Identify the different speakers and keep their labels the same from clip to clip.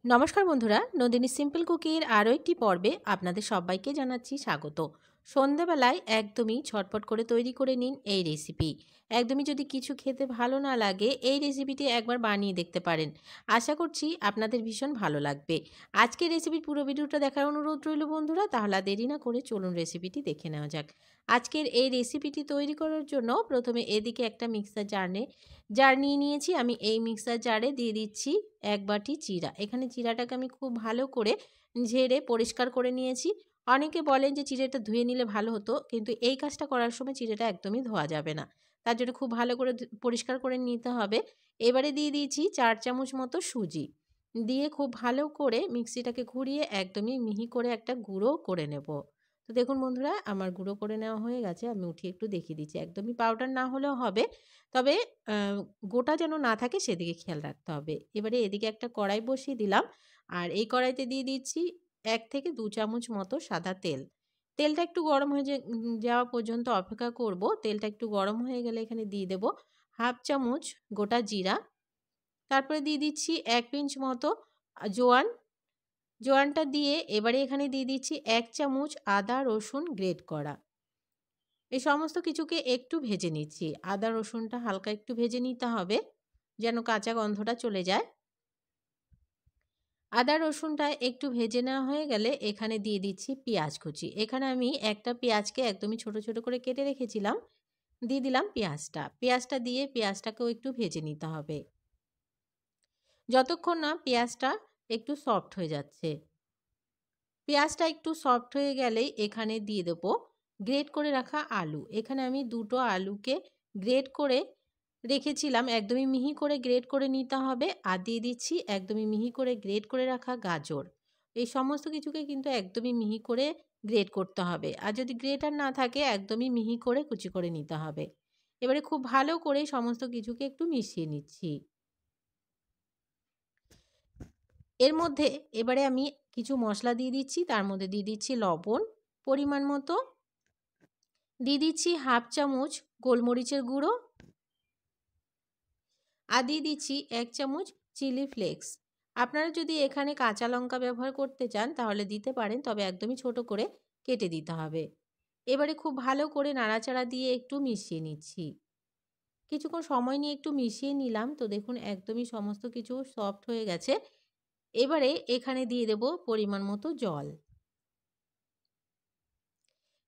Speaker 1: নমস্কার বন্ধুরা, নন্দিনী সিম্পল কুকির আরও একটি পর্বে আপনাদের সবাইকে জানাচ্ছি স্বাগত। সন্ধেবেলায় একদমই ঝটপট করে তৈরি করে নিন এই রেসিপি। একদমই যদি কিছু খেতে ভালো না লাগে, এই রেসিপিটি একবার বানিয়ে দেখতে পারেন। আশা করছি আপনাদের ভীষণ ভালো লাগবে। আজকের রেসিপির পুরো ভিডিওটা দেখার অনুরোধ রইল বন্ধুরা, তাহলে দেরি না করে চলুন রেসিপিটি দেখে নেওয়া যাক। আজকের এই রেসিপিটি তৈরি করার জন্য প্রথমে এদিকে একটা মিক্সার জার নিয়ে নিয়েছি। আমি এই মিক্সার জারে দিয়ে দিচ্ছি ১ বাটি জিরা। এখানে জিরাটাকে আমি খুব ভালো করে ঝেড়ে পরিষ্কার করে নিয়েছি। অনেকে বলেন যে চিড়েটা ধুয়ে নিলে ভালো হতো, কিন্তু এই কাজটা করার সময় চিড়েটা একদমই ধোয়া যাবে না। তার জন্য খুব ভালো করে পরিষ্কার করে নিতে হবে। এবারে দিয়ে দিয়েছি ৪ চামচ মতো সুজি। দিয়ে খুব ভালো করে মিক্সিটাকে ঘুরিয়ে একদমই মিহি করে একটা গুঁড়ো করে নেব। তো দেখুন বন্ধুরা, আমার গুঁড়ো করে নেওয়া হয়ে গেছে। আমি উঠিয়ে একটু দেখিয়ে দিচ্ছি। একদমই পাউডার না হলেও হবে। তবে আ গোটা যেন না থাকে সেদিকে খেয়াল রাখতে হবে। এবারে এদিকে একটা কড়াই বসিয়ে দিলাম। আর এই কড়াইতে দিয়ে দিচ্ছি ১ থেকে ২ চামচ মতো সাদা তেল। তেলটা একটু গরম হয়ে যাওয়া পর্যন্ত অপেক্ষা করব। তেলটা একটু গরম হয়ে গেলে এখানে দিয়ে দেব ১/২ চামচ গোটা জিরা। তারপরে দিয়ে দিচ্ছি ১ পিঞ্চ মতো জোয়ান। জোয়ানটা দিয়ে এবারে এখানে দিয়ে দিচ্ছি ১ চামচ আদা রসুন গ্রেট করা। এই সমস্ত কিছুকে একটু ভেজে নিচ্ছি। আদা রসুনটা হালকা একটু ভেজে নিতে হবে, যেন কাঁচা গন্ধটা চলে যায়। আদা রসুনটা একটু ভেজে নেওয়া হয়ে গেলে এখানে দিয়ে দিচ্ছি পেঁয়াজ কুচি। এখানে আমি একটা পেঁয়াজকে একদমই ছোট, ছোট করে কেটে রেখেছিলাম। দিয়ে দিলাম পেঁয়াজটা। পেঁয়াজটা দিয়ে পেঁয়াজটাকেও একটু ভেজে নিতে হবে, যতক্ষণ না পেঁয়াজটা একটু সফট হয়ে যাচ্ছে। পেঁয়াজটা একটু সফট হয়ে গেলেই এখানে দিয়ে দেবো গ্রেট করে রাখা আলু। এখানে আমি ২ টো আলুকে গ্রেট করে রেখেছিলাম। একদমই মিহি করে গ্রেট করে নিতে হবে। আর দিয়ে দিচ্ছি একদমই মিহি করে গ্রেট করে রাখা গাজর। এই সমস্ত কিছুকে কিন্তু একদমই মিহি করে গ্রেট করতে হবে। আর যদি গ্রেটার না থাকে একদমই মিহি করে কুচি করে নিতে হবে। এবারে খুব ভালো করে সমস্ত কিছুকে একটু মিশিয়ে নিচ্ছি। এর মধ্যে এবারে আমি কিছু মশলা দিয়ে দিচ্ছি। তার মধ্যে দিয়ে দিচ্ছি লবণ পরিমাণ মতো, দিয়ে দিচ্ছি ১/২ চামচ গোলমরিচের গুঁড়ো, আর দিয়ে দিচ্ছি ১ চামচ চিলি ফ্লেক্স। আপনারা যদি এখানে কাঁচা লঙ্কা ব্যবহার করতে চান তাহলে দিতে পারেন, তবে একদমই ছোট করে কেটে দিতে হবে। এবারে খুব ভালো করে নাড়াচাড়া দিয়ে একটু মিশিয়ে নিচ্ছি। কিছুক্ষণ সময় নিয়ে একটু মিশিয়ে নিলাম। তো দেখুন একদমই সমস্ত কিছু সফট হয়ে গেছে। এবারে এখানে দিয়ে দেব পরিমাণ মতো জল।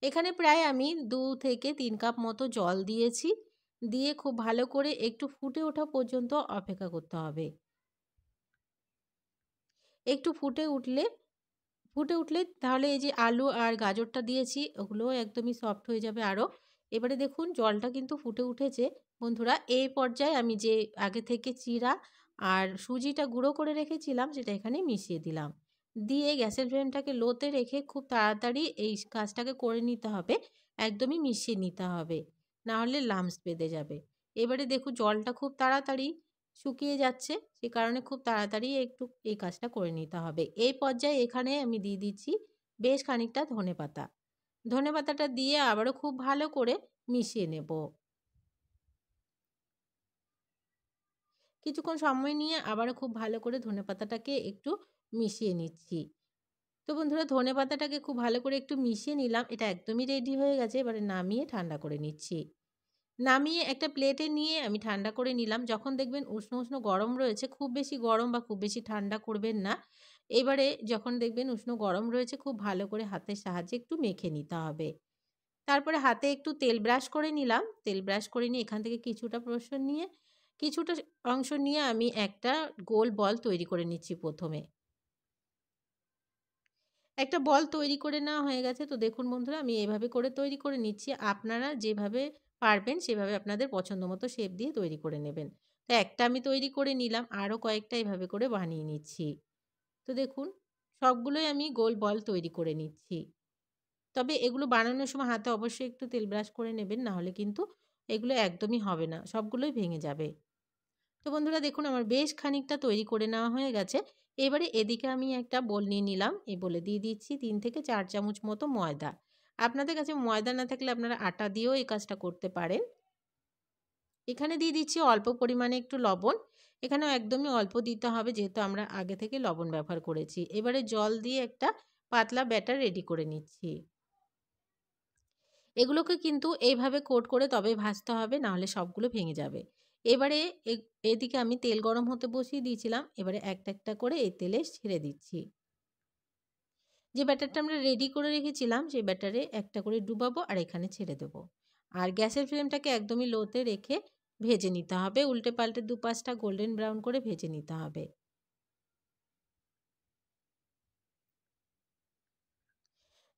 Speaker 1: এখানে প্রায় আমি ২ থেকে ৩ কাপ মতো জল দিয়েছি। দিয়ে খুব ভালো করে একটু ফুটে ওঠা পর্যন্ত অপেক্ষা করতে হবে। একটু ফুটে উঠলে তাহলে এই যে আলু আর গাজরটা দিয়েছি ওগুলোও একদমই সফট হয়ে যাবে আরও। এবারে দেখুন জলটা কিন্তু ফুটে উঠেছে বন্ধুরা। এই পর্যায়ে আমি যে আগে থেকে চিড়া আর সুজিটা গুঁড়ো করে রেখেছিলাম সেটা এখানে মিশিয়ে দিলাম। দিয়ে গ্যাসের ফ্লেমটাকে লোতে রেখে খুব তাড়াতাড়ি এই কাজটাকে করে নিতে হবে। একদমই মিশিয়ে নিতে হবে, না হলে লাম্পস বেঁধে যাবে। এবারে দেখুন জলটা খুব তাড়াতাড়ি শুকিয়ে যাচ্ছে, সে কারণে খুব তাড়াতাড়ি একটু এই কাজটা করে নিতে হবে। এই পর্যায়ে এখানে আমি দিয়ে দিচ্ছি বেশ খানিকটা ধনেপাতা। ধনেপাতাটা দিয়ে আবারও খুব ভালো করে মিশিয়ে নেব। কিছুক্ষণ সময় নিয়ে আবারও খুব ভালো করে ধনেপাতাটাকে একটু মিশিয়ে নিচ্ছি। তো বন্ধুরা, ধনেপাতাটাকে খুব ভালো করে একটু মিশিয়ে নিলাম। এটা একদমই রেডি হয়ে গেছে। এবারে নামিয়ে ঠান্ডা করে নিচ্ছি। নামিয়ে একটা প্লেটে নিয়ে আমি ঠান্ডা করে নিলাম। যখন দেখবেন উষ্ণ, উষ্ণ গরম রয়েছে, খুব বেশি গরম বা খুব বেশি ঠান্ডা করবেন না। এবারে যখন দেখবেন উষ্ণ গরম রয়েছে, খুব ভালো করে হাতের সাহায্যে একটু মেখে নিতে হবে। তারপরে হাতে একটু তেল ব্রাশ করে নিলাম। তেল ব্রাশ করে নিয়ে এখান থেকে কিছুটা অংশ নিয়ে আমি একটা গোল বল তৈরি করে নিচ্ছি প্রথমে। একটা বল তৈরি করে নেওয়া হয়ে গেছে। তো দেখুন বন্ধুরা, আমি এভাবে করে তৈরি করে নিচ্ছি। আপনারা যেভাবে পারবেন সেভাবে আপনাদের পছন্দ মতো শেপ দিয়ে তৈরি করে নেবেন। তো একটা আমি তৈরি করে নিলাম। আরও কয়েকটা এভাবে করে বানিয়ে নিচ্ছি। তো দেখুন সবগুলোই আমি গোল বল তৈরি করে নিচ্ছি। তবে এগুলো বানানোর সময় হাতে অবশ্যই একটু তেল ব্রাশ করে নেবেন, না হলে কিন্তু এগুলো একদমই হবে না। সবগুলোই ভেঙে যাবে। তো বন্ধুরা দেখুন আমার বেশ খানিকটা তৈরি করে নেওয়া হয়ে গেছে। এবারে এদিকে আমি একটা বোল নিয়ে নিলাম। এই বোলে দিয়ে দিচ্ছি ৩ থেকে ৪ চামচ মতো ময়দা। আপনাদের কাছে ময়দা না থাকলে আপনারা আটা দিয়েও এই কাজটা করতে পারেন। এখানে দিয়ে দিচ্ছি অল্প পরিমাণে একটু লবণ। এখানেও একদমই অল্প দিতে হবে যেহেতু আমরা আগে থেকে লবণ ব্যবহার করেছি। এবারে জল দিয়ে একটা পাতলা ব্যাটার রেডি করে নিচ্ছি। এগুলোকে কিন্তু এইভাবে কোট করে তবেই ভাজতে হবে, নাহলে সবগুলো ভেঙে যাবে। এবারে এ এদিকে আমি তেল গরম হতে বসিয়ে দিয়েছিলাম। এবারে একটা, একটা করে এই তেলে ছেড়ে দিচ্ছি। যে ব্যাটারটা আমরা রেডি করে রেখেছিলাম সেই ব্যাটারে একটা করে ডুবাবো আর এখানে ছেড়ে দেবো। আর গ্যাসের ফ্লেমটাকে একদমই লোতে রেখে ভেজে নিতে হবে। উল্টে পাল্টে ২-৫ টা গোল্ডেন ব্রাউন করে ভেজে নিতে হবে।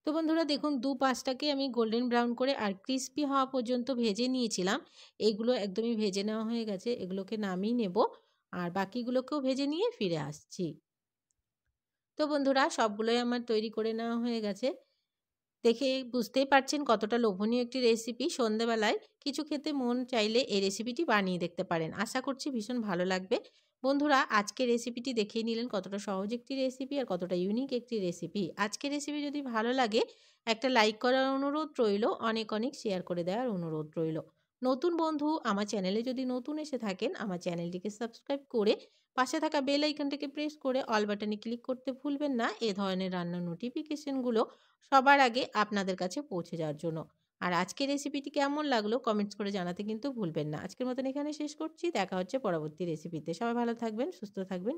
Speaker 1: তো বন্ধুরা দেখুন ২-৫ টাকে আমি গোল্ডেন ব্রাউন করে আর ক্রিস্পি হওয়া পর্যন্ত ভেজে নিয়েছিলাম। এগুলো একদমই ভেজে নেওয়া হয়ে গেছে। এগুলোকে নামিয়ে নেব। আর বাকিগুলোকেও ভেজে নিয়ে ফিরে আসছি। তো বন্ধুরা সবগুলোই আমার তৈরি করে নেওয়া হয়ে গেছে। দেখে বুঝতেই পারছেন কতটা লোভনীয় একটি রেসিপি। সন্ধ্যেবেলায় কিছু খেতে মন চাইলে এই রেসিপিটি বানিয়ে দেখতে পারেন। আশা করছি ভীষণ ভালো লাগবে। বন্ধুরা আজকের রেসিপিটি দেখেই নিলেন কতটা সহজ একটি রেসিপি আর কতটা ইউনিক একটি রেসিপি। আজকের রেসিপি যদি ভালো লাগে একটা লাইক করার অনুরোধ রইলো, অনেক, অনেক শেয়ার করে দেওয়ার অনুরোধ রইলো। নতুন বন্ধু আমার চ্যানেলে যদি নতুন এসে থাকেন আমার চ্যানেলটিকে সাবস্ক্রাইব করে পাশে থাকা বেল আইকনটাকে প্রেস করে অল বাটনে ক্লিক করতে ভুলবেন না এ ধরনের রান্নার নোটিফিকেশনগুলো সবার আগে আপনাদের কাছে পৌঁছে যাওয়ার জন্য। আর আজকের রেসিপিটি কেমন লাগলো কমেন্টস করে জানাতে কিন্তু ভুলবেন না। আজকের মতন এখানে শেষ করছি। দেখা হচ্ছে পরবর্তী রেসিপিতে। সবাই ভালো থাকবেন, সুস্থ থাকবেন।